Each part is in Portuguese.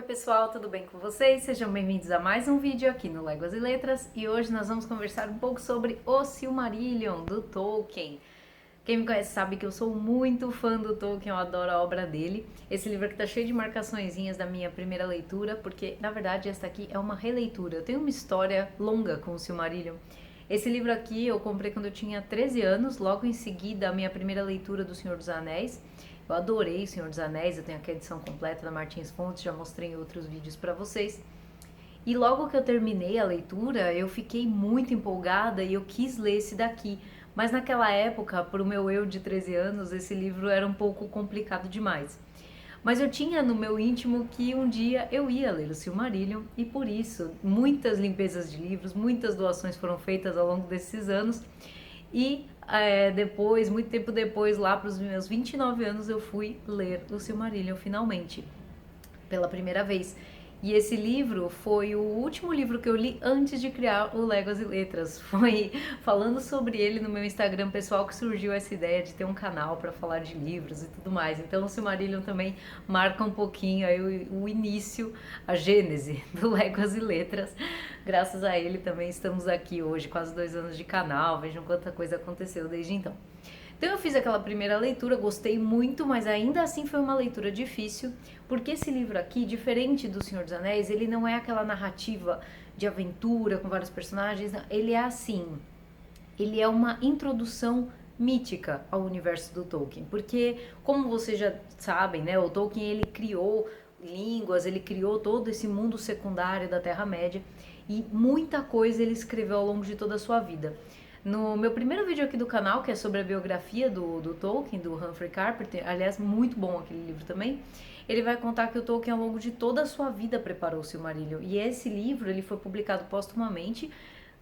pessoal, tudo bem com vocês? Sejam bem-vindos a mais um vídeo aqui no Léguas e Letras e hoje nós vamos conversar um pouco sobre O Silmarillion, do Tolkien. Quem me conhece sabe que eu sou muito fã do Tolkien, eu adoro a obra dele. Esse livro aqui tá cheio de marcaçõezinhas da minha primeira leitura, porque na verdade esta aqui é uma releitura. Eu tenho uma história longa com o Silmarillion. Esse livro aqui eu comprei quando eu tinha 13 anos, logo em seguida a minha primeira leitura do Senhor dos Anéis. Eu adorei o Senhor dos Anéis, eu tenho aqui a edição completa da Martins Fontes, já mostrei em outros vídeos pra vocês. E logo que eu terminei a leitura, eu fiquei muito empolgada e eu quis ler esse daqui. Mas naquela época, pro meu eu de 13 anos, esse livro era um pouco complicado demais. Mas eu tinha no meu íntimo que um dia eu ia ler o Silmarillion e por isso muitas limpezas de livros, muitas doações foram feitas ao longo desses anos. E depois, muito tempo depois, lá para os meus 29 anos, eu fui ler o Silmarillion finalmente, pela primeira vez. E esse livro foi o último livro que eu li antes de criar o Léguas e Letras. Foi falando sobre ele no meu Instagram pessoal que surgiu essa ideia de ter um canal para falar de livros e tudo mais. Então o Silmarillion também marca um pouquinho aí o início, a gênese do Léguas e Letras. Graças a ele também estamos aqui hoje, quase 2 anos de canal. Vejam quanta coisa aconteceu desde então. Então eu fiz aquela primeira leitura, gostei muito, mas ainda assim foi uma leitura difícil, porque esse livro aqui, diferente do Senhor dos Anéis, ele não é aquela narrativa de aventura com vários personagens, não. Ele é assim, ele é uma introdução mítica ao universo do Tolkien, porque como vocês já sabem, né, o Tolkien ele criou línguas, ele criou todo esse mundo secundário da Terra-média e muita coisa ele escreveu ao longo de toda a sua vida. No meu primeiro vídeo aqui do canal, que é sobre a biografia do Tolkien, do Humphrey Carpenter, aliás, muito bom aquele livro também, ele vai contar que o Tolkien, ao longo de toda a sua vida, preparou o Silmarillion. E esse livro ele foi publicado póstumamente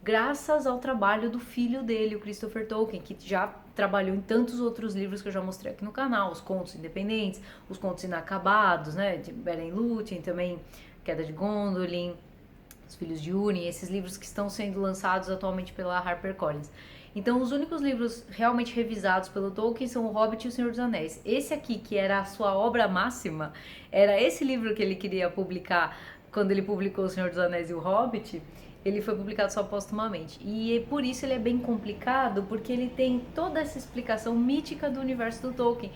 graças ao trabalho do filho dele, o Christopher Tolkien, que já trabalhou em tantos outros livros que eu já mostrei aqui no canal, os contos independentes, os contos inacabados, né, de Beren e Lúthien, também Queda de Gondolin, Os Filhos de Húrin, esses livros que estão sendo lançados atualmente pela HarperCollins. Então, os únicos livros realmente revisados pelo Tolkien são O Hobbit e O Senhor dos Anéis. Esse aqui, que era a sua obra máxima, era esse livro que ele queria publicar quando ele publicou O Senhor dos Anéis e O Hobbit, ele foi publicado só póstumamente. E por isso ele é bem complicado, porque ele tem toda essa explicação mítica do universo do Tolkien.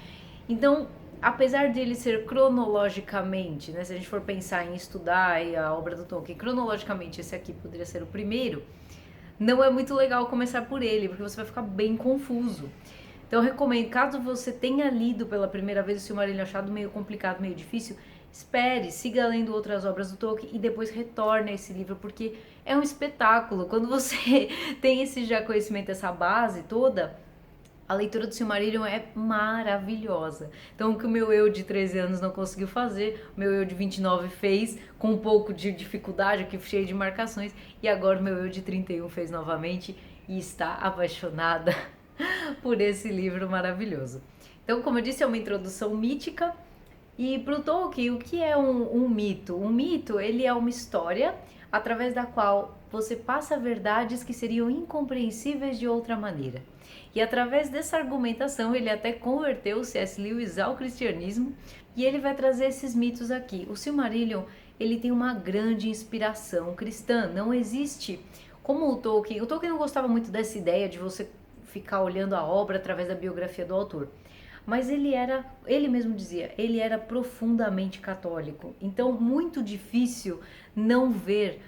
Então, apesar de ele ser cronologicamente, né, se a gente for pensar em estudar a obra do Tolkien, cronologicamente esse aqui poderia ser o primeiro, não é muito legal começar por ele, porque você vai ficar bem confuso. Então eu recomendo, caso você tenha lido pela primeira vez o Silmarillion achado meio complicado, meio difícil, espere, siga lendo outras obras do Tolkien e depois retorne a esse livro, porque é um espetáculo. Quando você tem esse já conhecimento, essa base toda, a leitura do Silmarillion é maravilhosa. Então, o que o meu eu de 13 anos não conseguiu fazer, o meu eu de 29 fez, com um pouco de dificuldade, aqui cheio de marcações, e agora o meu eu de 31 fez novamente e está apaixonada por esse livro maravilhoso. Então, como eu disse, é uma introdução mítica. E para o Tolkien, o que é um mito? Um mito, ele é uma história através da qual você passa verdades que seriam incompreensíveis de outra maneira. E através dessa argumentação, ele até converteu o C.S. Lewis ao cristianismo e ele vai trazer esses mitos aqui. O Silmarillion, ele tem uma grande inspiração cristã, não existe como o Tolkien não gostava muito dessa ideia de você ficar olhando a obra através da biografia do autor. Mas ele mesmo dizia, ele era profundamente católico. Então, muito difícil não ver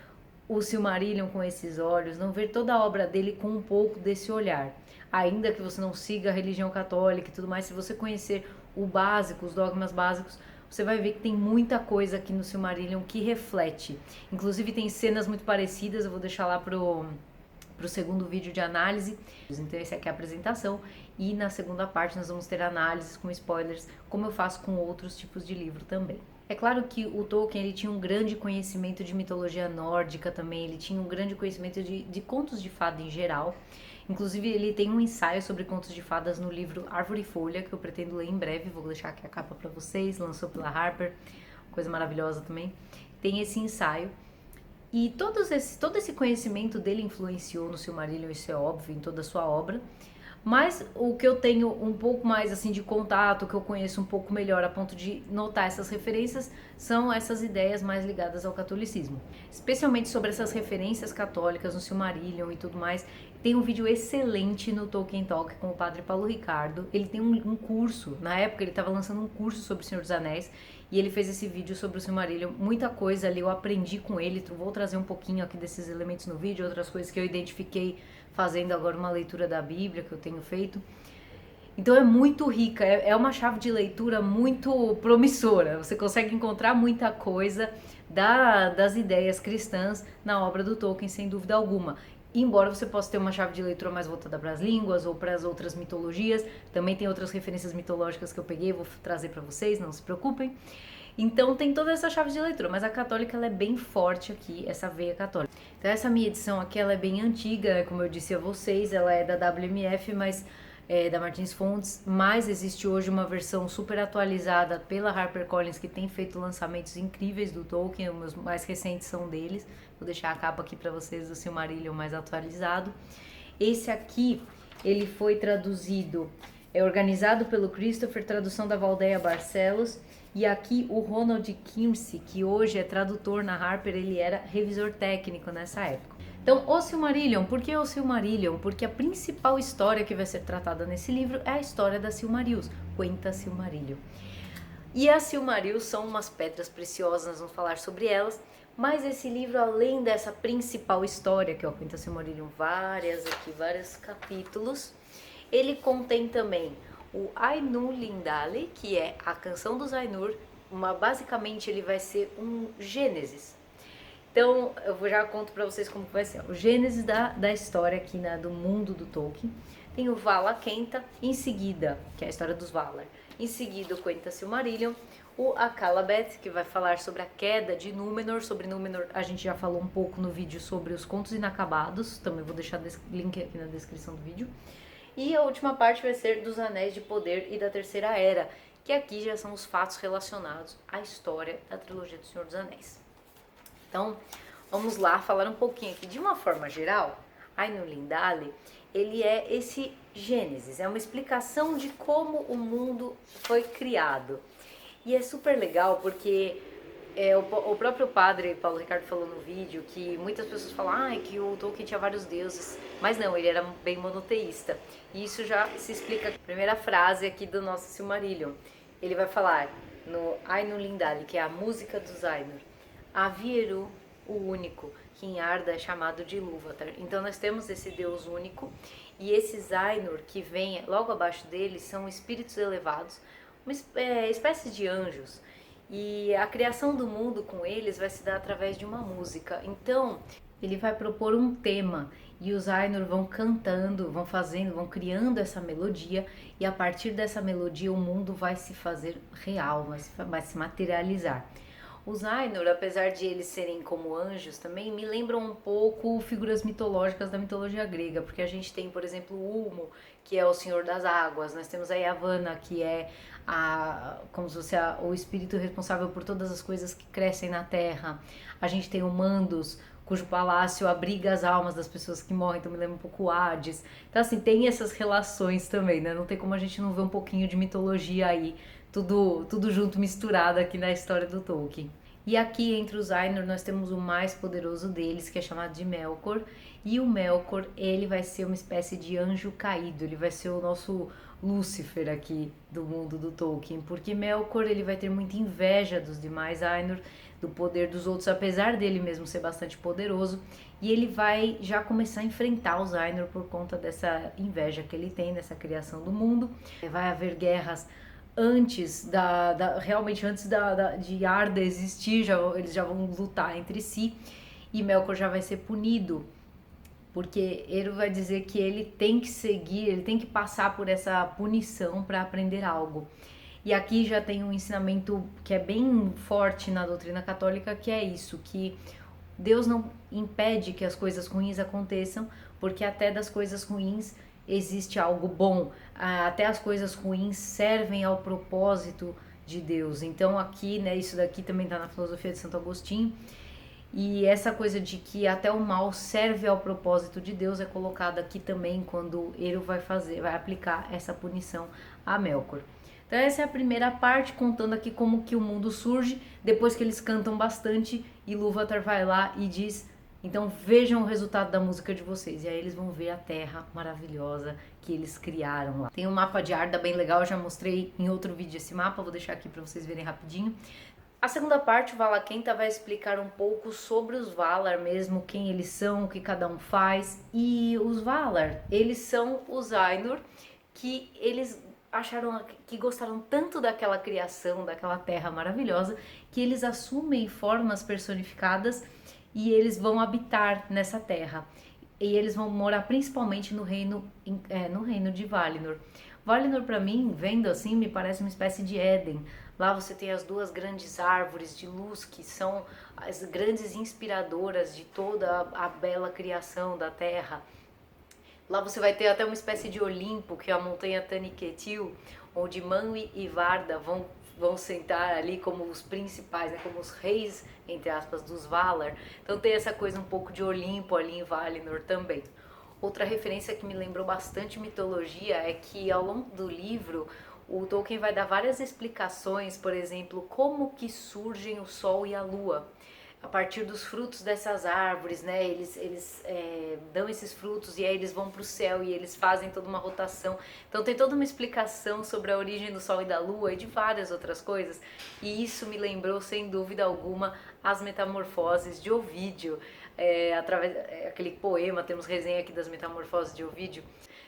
o Silmarillion com esses olhos, não ver toda a obra dele com um pouco desse olhar. Ainda que você não siga a religião católica e tudo mais, se você conhecer o básico, os dogmas básicos, você vai ver que tem muita coisa aqui no Silmarillion que reflete. Inclusive tem cenas muito parecidas, eu vou deixar lá pro segundo vídeo de análise. Então esse aqui é a apresentação e na segunda parte nós vamos ter análises com spoilers, como eu faço com outros tipos de livro também. É claro que o Tolkien ele tinha um grande conhecimento de mitologia nórdica também, ele tinha um grande conhecimento de contos de fada em geral. Inclusive ele tem um ensaio sobre contos de fadas no livro Árvore e Folha, que eu pretendo ler em breve, vou deixar aqui a capa para vocês, lançou pela Harper, coisa maravilhosa também. Tem esse ensaio. E todo esse conhecimento dele influenciou no Silmarillion, isso é óbvio, em toda a sua obra. Mas o que eu tenho um pouco mais assim de contato, que eu conheço um pouco melhor a ponto de notar essas referências, são essas ideias mais ligadas ao catolicismo. Especialmente sobre essas referências católicas no Silmarillion e tudo mais. Tem um vídeo excelente no Tolkien Talk com o padre Paulo Ricardo. Ele tem um curso, na época ele estava lançando um curso sobre o Senhor dos Anéis, e ele fez esse vídeo sobre o Silmarillion. Muita coisa ali eu aprendi com ele, vou trazer um pouquinho aqui desses elementos no vídeo, outras coisas que eu identifiquei fazendo agora uma leitura da Bíblia que eu tenho feito. Então é muito rica, é uma chave de leitura muito promissora. Você consegue encontrar muita coisa das ideias cristãs na obra do Tolkien, sem dúvida alguma. Embora você possa ter uma chave de leitura mais voltada para as línguas ou para as outras mitologias, também tem outras referências mitológicas que eu peguei, vou trazer para vocês, não se preocupem. Então tem toda essa chave de leitura, mas a católica ela é bem forte aqui, essa veia católica. Então essa minha edição aqui ela é bem antiga, como eu disse a vocês, ela é da WMF, mas da Martins Fontes, mas existe hoje uma versão super atualizada pela HarperCollins que tem feito lançamentos incríveis do Tolkien, os mais recentes são deles. Vou deixar a capa aqui para vocês do Silmarillion mais atualizado. Esse aqui, ele foi traduzido, organizado pelo Christopher, tradução da Valdeia Barcelos. E aqui o Ronald Kimsey, que hoje é tradutor na Harper, ele era revisor técnico nessa época. Então, o Silmarillion, por que o Silmarillion? Porque a principal história que vai ser tratada nesse livro é a história das Silmarils, Quenta Silmarillion. E as Silmarils são umas pedras preciosas, nós vamos falar sobre elas, mas esse livro, além dessa principal história, que é o Quenta Silmarillion, vários capítulos, ele contém também o Ainur Lindale, que é a canção dos Ainur, basicamente ele vai ser um Gênesis. Então, eu já conto pra vocês como vai ser. O Gênesis da história aqui, né, do mundo do Tolkien. Tem o Vala Quenta, em seguida, que é a história dos Valar. Em seguida, o Quenta Silmarillion. O Akallabeth, que vai falar sobre a queda de Númenor. Sobre Númenor, a gente já falou um pouco no vídeo sobre os Contos Inacabados. Também vou deixar o link aqui na descrição do vídeo. E a última parte vai ser dos Anéis de Poder e da Terceira Era, que aqui já são os fatos relacionados à história da trilogia do Senhor dos Anéis. Então, vamos lá falar um pouquinho aqui. De uma forma geral, Ainur Lindale, ele é esse Gênesis, é uma explicação de como o mundo foi criado. E é super legal porque o próprio padre Paulo Ricardo falou no vídeo que muitas pessoas falam que o Tolkien tinha vários deuses, mas não, ele era bem monoteísta. E isso já se explica na primeira frase aqui do nosso Silmarillion. Ele vai falar no Ainur Lindale, que é a música dos Ainur. Avieru, o único, que em Arda é chamado de Ilúvatar. Então nós temos esse Deus único e esses Ainur que vêm logo abaixo deles são espíritos elevados, uma espécie de anjos. E a criação do mundo com eles vai se dar através de uma música. Então ele vai propor um tema e os Ainur vão cantando, vão criando essa melodia, e a partir dessa melodia o mundo vai se fazer real, vai se materializar. Os Ainur, apesar de eles serem como anjos também, me lembram um pouco figuras mitológicas da mitologia grega, porque a gente tem, por exemplo, o Ulmo, que é o Senhor das Águas, nós temos a Yavanna, que é como se fosse o espírito responsável por todas as coisas que crescem na terra. A gente tem o Mandos, cujo palácio abriga as almas das pessoas que morrem, então me lembra um pouco o Hades. Então assim, tem essas relações também, né? Não tem como a gente não ver um pouquinho de mitologia aí, tudo junto, misturado aqui na história do Tolkien. E aqui entre os Ainur nós temos o mais poderoso deles, que é chamado de Melkor. E o Melkor, ele vai ser uma espécie de anjo caído, ele vai ser o nosso Lúcifer aqui do mundo do Tolkien, porque Melkor ele vai ter muita inveja dos demais Ainur, do poder dos outros, apesar dele mesmo ser bastante poderoso, e ele vai já começar a enfrentar os Ainur por conta dessa inveja que ele tem, dessa criação do mundo. Vai haver guerras realmente antes de Arda existir, eles já vão lutar entre si, e Melkor já vai ser punido, porque ele vai dizer que ele tem que seguir, ele tem que passar por essa punição para aprender algo. E aqui já tem um ensinamento que é bem forte na doutrina católica, que é isso, que Deus não impede que as coisas ruins aconteçam, porque até das coisas ruins existe algo bom, até as coisas ruins servem ao propósito de Deus. Então aqui, né, isso daqui também está na filosofia de Santo Agostinho, E essa coisa de que até o mal serve ao propósito de Deus é colocada aqui também quando ele vai aplicar essa punição a Melkor. Então essa é a primeira parte, contando aqui como que o mundo surge, depois que eles cantam bastante, Ilúvatar vai lá e diz: então vejam o resultado da música de vocês. E aí eles vão ver a terra maravilhosa que eles criaram lá. Tem um mapa de Arda bem legal, eu já mostrei em outro vídeo esse mapa, vou deixar aqui para vocês verem rapidinho. A segunda parte, o Valakenta vai explicar um pouco sobre os Valar mesmo, quem eles são, o que cada um faz. E os Valar, eles são os Ainur, que eles acharam, que gostaram tanto daquela criação, daquela terra maravilhosa, que eles assumem formas personificadas e eles vão habitar nessa terra. E eles vão morar principalmente no reino de Valinor. Valinor, para mim, vendo assim, me parece uma espécie de Éden. Lá você tem as duas grandes árvores de luz que são as grandes inspiradoras de toda a bela criação da terra. Lá você vai ter até uma espécie de Olimpo, que é a montanha Taniquetil, onde Manwë e Varda vão sentar ali como os principais, né, como os reis, entre aspas, dos Valar. Então tem essa coisa um pouco de Olimpo ali em Valinor também. Outra referência que me lembrou bastante mitologia é que ao longo do livro o Tolkien vai dar várias explicações, por exemplo, como que surgem o Sol e a Lua. A partir dos frutos dessas árvores, né? Eles dão esses frutos e aí eles vão para o céu e eles fazem toda uma rotação. Então tem toda uma explicação sobre a origem do Sol e da Lua e de várias outras coisas. E isso me lembrou, sem dúvida alguma, as Metamorfoses de Ovídio. Através aquele poema, temos resenha aqui das Metamorfoses de Ovídio.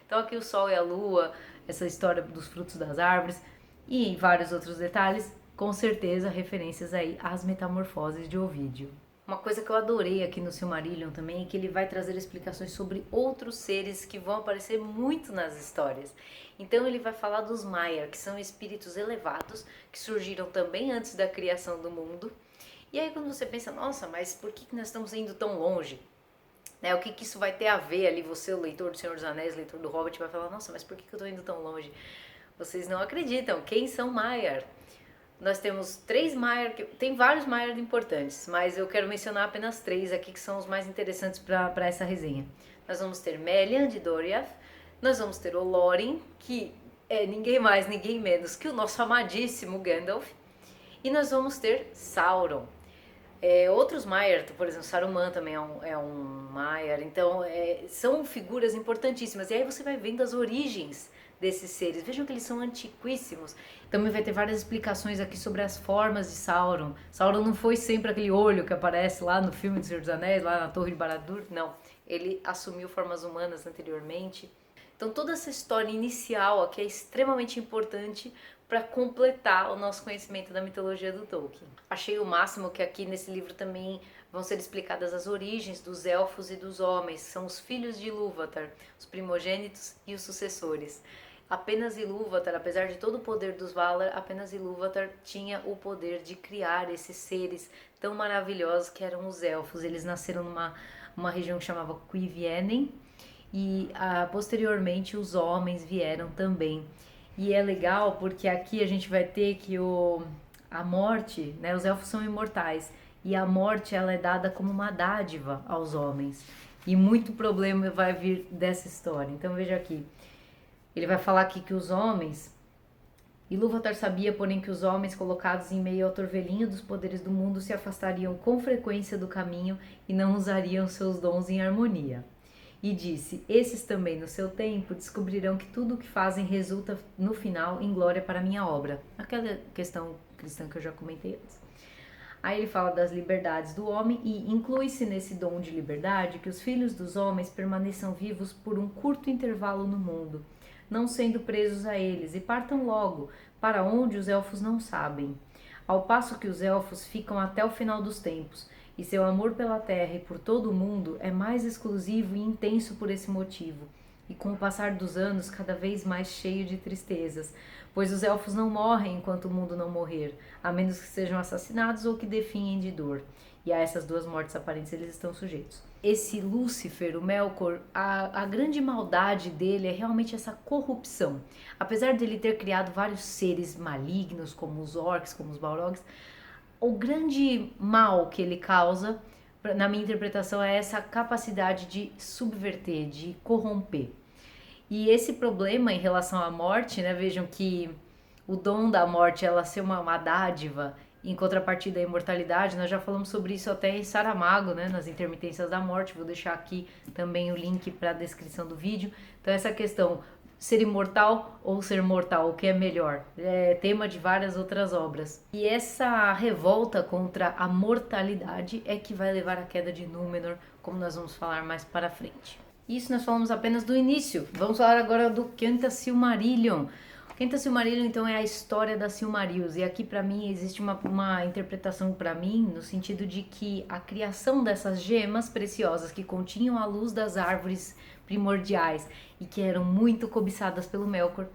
Então aqui o Sol e a Lua, essa história dos frutos das árvores e vários outros detalhes, com certeza referências aí às Metamorfoses de Ovídio. Uma coisa que eu adorei aqui no Silmarillion também é que ele vai trazer explicações sobre outros seres que vão aparecer muito nas histórias. Então ele vai falar dos Maiar, que são espíritos elevados, que surgiram também antes da criação do mundo. E aí quando você pensa, nossa, mas por que nós estamos indo tão longe? O que isso vai ter a ver ali, você, o leitor do Senhor dos Anéis, leitor do Hobbit, vai falar, nossa, mas por que eu estou indo tão longe? Vocês não acreditam, quem são Maiar? Nós temos 3 Maiar, tem vários Maiar importantes, mas eu quero mencionar apenas 3 aqui que são os mais interessantes para essa resenha. Nós vamos ter Melian de Doriath, nós vamos ter Olorin, que é ninguém mais, ninguém menos que o nosso amadíssimo Gandalf, e nós vamos ter Sauron. Outros Maiar, por exemplo, Saruman também é um Maiar, então são figuras importantíssimas. E aí você vai vendo as origens desses seres. Vejam que eles são antiquíssimos. Também vai ter várias explicações aqui sobre as formas de Sauron. Sauron não foi sempre aquele olho que aparece lá no filme do Senhor dos Anéis, lá na Torre de Barad-dûr, não. Ele assumiu formas humanas anteriormente. Então toda essa história inicial aqui é extremamente importante para completar o nosso conhecimento da mitologia do Tolkien. Achei o máximo que aqui nesse livro também vão ser explicadas as origens dos elfos e dos homens, são os filhos de Ilúvatar, os primogênitos e os sucessores. Apenas Ilúvatar, apesar de todo o poder dos Valar, apenas Ilúvatar tinha o poder de criar esses seres tão maravilhosos que eram os elfos. Eles nasceram numa região que chamava Cuiviénen e posteriormente os homens vieram também. E é legal porque aqui a gente vai ter que a morte, né, os elfos são imortais e a morte ela é dada como uma dádiva aos homens. E muito problema vai vir dessa história. Então veja aqui, ele vai falar aqui que os homens, Ilúvatar sabia, porém, que os homens colocados em meio ao torvelinho dos poderes do mundo se afastariam com frequência do caminho e não usariam seus dons em harmonia. E disse, esses também no seu tempo descobrirão que tudo o que fazem resulta no final em glória para a minha obra. Aquela questão cristã que eu já comentei antes. Aí ele fala das liberdades do homem e inclui-se nesse dom de liberdade que os filhos dos homens permaneçam vivos por um curto intervalo no mundo, não sendo presos a eles, e partam logo, para onde os elfos não sabem. Ao passo que os elfos ficam até o final dos tempos, e seu amor pela terra e por todo o mundo é mais exclusivo e intenso por esse motivo, e com o passar dos anos cada vez mais cheio de tristezas, pois os elfos não morrem enquanto o mundo não morrer, a menos que sejam assassinados ou que definhem de dor. E a essas duas mortes aparentes eles estão sujeitos. Esse Lúcifer, o Melkor, a grande maldade dele é realmente essa corrupção. Apesar dele ter criado vários seres malignos, como os orcs, como os balrogs, o grande mal que ele causa na minha interpretação, é essa capacidade de subverter, de corromper. E esse problema em relação à morte, né? Vejam que o dom da morte, ela ser uma dádiva, em contrapartida à imortalidade, nós já falamos sobre isso até em Saramago, né? Nas Intermitências da Morte, vou deixar aqui também o link para a descrição do vídeo. Então essa questão, ser imortal ou ser mortal, o que é melhor? É tema de várias outras obras. E essa revolta contra a mortalidade é que vai levar à queda de Númenor, como nós vamos falar mais para frente. Isso nós falamos apenas do início. Vamos falar agora do Quenta Silmarillion. Quenta Silmarillion, então, é a história da Silmarils. E aqui, para mim, existe uma interpretação para mim, no sentido de que a criação dessas gemas preciosas que continham a luz das árvores primordiais e que eram muito cobiçadas pelo Melkor,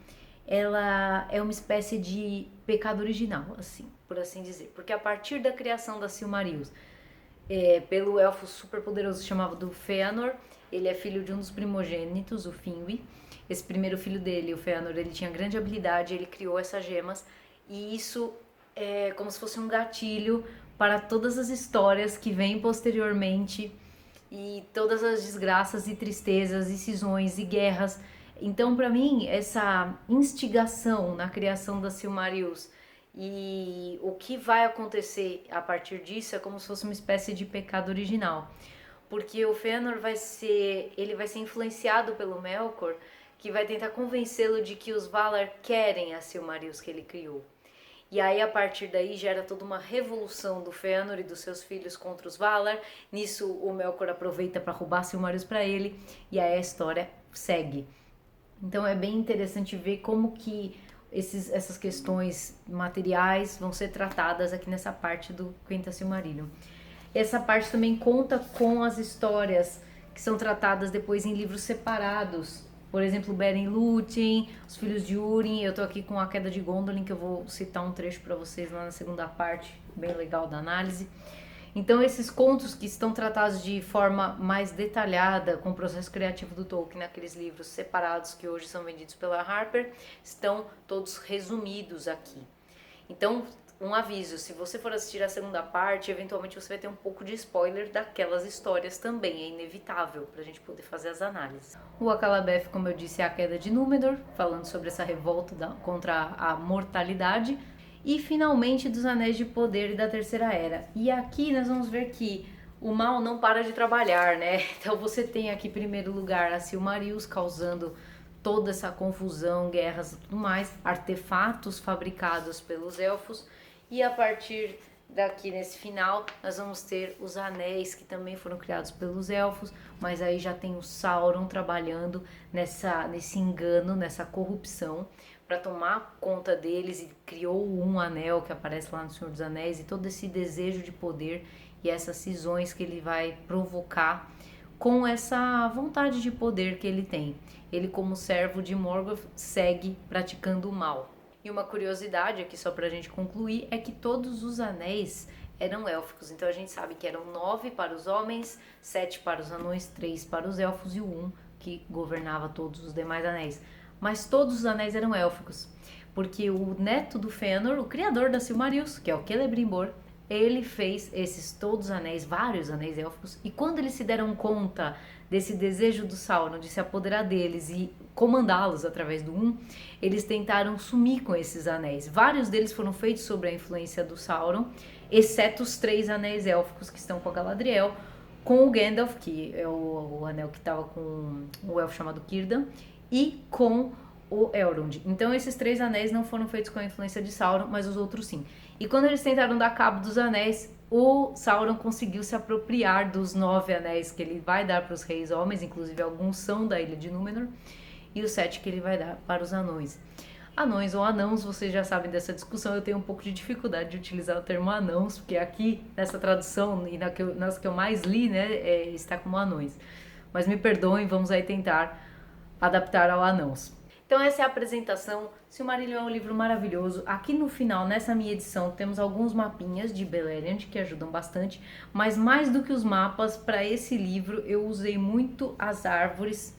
ela é uma espécie de pecado original, assim, por assim dizer. Porque a partir da criação da Silmarils, pelo elfo superpoderoso chamado Fëanor, ele é filho de um dos primogênitos, o Finwë. Esse primeiro filho dele, o Fëanor, ele tinha grande habilidade, ele criou essas gemas, e isso é como se fosse um gatilho para todas as histórias que vêm posteriormente, e todas as desgraças e tristezas e cisões e guerras. Então, para mim, essa instigação na criação da Silmarils e o que vai acontecer a partir disso é como se fosse uma espécie de pecado original. Porque o Fëanor vai ser influenciado pelo Melkor, que vai tentar convencê-lo de que os Valar querem a Silmarils que ele criou. E aí, a partir daí, gera toda uma revolução do Fëanor e dos seus filhos contra os Valar. Nisso, o Melkor aproveita para roubar Silmarils para ele, e aí a história segue. Então é bem interessante ver como que essas questões materiais vão ser tratadas aqui nessa parte do Quenta Silmarillion. Essa parte também conta com as histórias que são tratadas depois em livros separados. Por exemplo, Beren Lúthien, Os Filhos de Húrin. Eu tô aqui com A Queda de Gondolin, que eu vou citar um trecho para vocês lá na segunda parte, bem legal da análise. Então, esses contos que estão tratados de forma mais detalhada, com o processo criativo do Tolkien, naqueles livros separados que hoje são vendidos pela Harper, estão todos resumidos aqui. Então, um aviso, se você for assistir a segunda parte, eventualmente você vai ter um pouco de spoiler daquelas histórias também, é inevitável pra gente poder fazer as análises. O Akallabêth, como eu disse, é a queda de Númenor, falando sobre essa revolta contra a mortalidade, e finalmente dos Anéis de Poder e da Terceira Era. E aqui nós vamos ver que o mal não para de trabalhar, né? Então você tem aqui, em primeiro lugar, a Silmarils causando toda essa confusão, guerras e tudo mais, artefatos fabricados pelos elfos, e a partir daqui nesse final nós vamos ter os anéis que também foram criados pelos elfos, mas aí já tem o Sauron trabalhando nesse engano, nessa corrupção para tomar conta deles, e criou um anel que aparece lá no Senhor dos Anéis, e todo esse desejo de poder e essas cisões que ele vai provocar com essa vontade de poder que ele tem. Ele, como servo de Morgoth, segue praticando o mal. E uma curiosidade aqui, só pra gente concluir, é que todos os anéis eram élficos. Então a gente sabe que eram 9 para os homens, 7 para os anões, 3 para os elfos e o 1 que governava todos os demais anéis. Mas todos os anéis eram élficos, porque o neto do Fëanor, o criador da Silmarils, que é o Celebrimbor, ele fez todos os anéis, vários anéis élficos, e quando eles se deram conta desse desejo do Sauron de se apoderar deles e comandá-los através do eles tentaram sumir com esses anéis. Vários deles foram feitos sob a influência do Sauron, exceto os 3 anéis élficos que estão com a Galadriel, com o Gandalf, que é o anel que estava com o elfo chamado Círdan, e com o Elrond. Então esses 3 anéis não foram feitos com a influência de Sauron, mas os outros sim. E quando eles tentaram dar cabo dos anéis, o Sauron conseguiu se apropriar dos 9 anéis que ele vai dar para os reis homens, inclusive alguns são da Ilha de Númenor, e os 7 que ele vai dar para os anões. Anões ou anãos, vocês já sabem dessa discussão, eu tenho um pouco de dificuldade de utilizar o termo anãos, porque aqui nessa tradução e nas que eu mais li, né, está como anões. Mas me perdoem, vamos aí tentar adaptar ao anãos. Então essa é a apresentação. Silmarillion é um livro maravilhoso. Aqui no final, nessa minha edição, temos alguns mapinhas de Beleriand que ajudam bastante, mas mais do que os mapas, para esse livro eu usei muito as árvores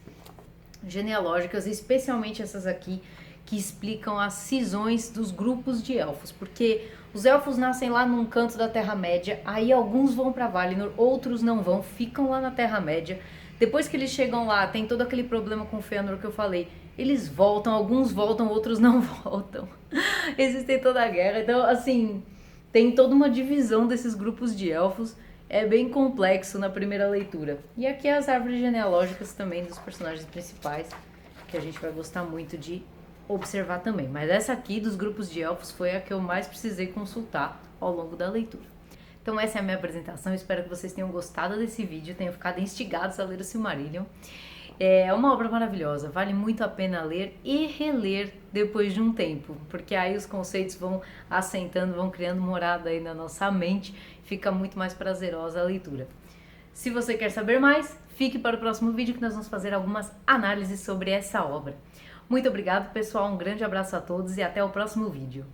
genealógicas, especialmente essas aqui que explicam as cisões dos grupos de elfos, porque os elfos nascem lá num canto da Terra-média, aí alguns vão para Valinor, outros não vão, ficam lá na Terra-média. Depois que eles chegam lá, tem todo aquele problema com Fëanor que eu falei. Eles voltam, alguns voltam, outros não voltam. Existem toda a guerra, então assim, tem toda uma divisão desses grupos de elfos. É bem complexo na primeira leitura. E aqui as árvores genealógicas também dos personagens principais, que a gente vai gostar muito de observar também. Mas essa aqui dos grupos de elfos foi a que eu mais precisei consultar ao longo da leitura. Então essa é a minha apresentação, espero que vocês tenham gostado desse vídeo, tenham ficado instigados a ler o Silmarillion. É uma obra maravilhosa, vale muito a pena ler e reler depois de um tempo, porque aí os conceitos vão assentando, vão criando morada aí na nossa mente, fica muito mais prazerosa a leitura. Se você quer saber mais, fique para o próximo vídeo que nós vamos fazer algumas análises sobre essa obra. Muito obrigado, pessoal, um grande abraço a todos e até o próximo vídeo.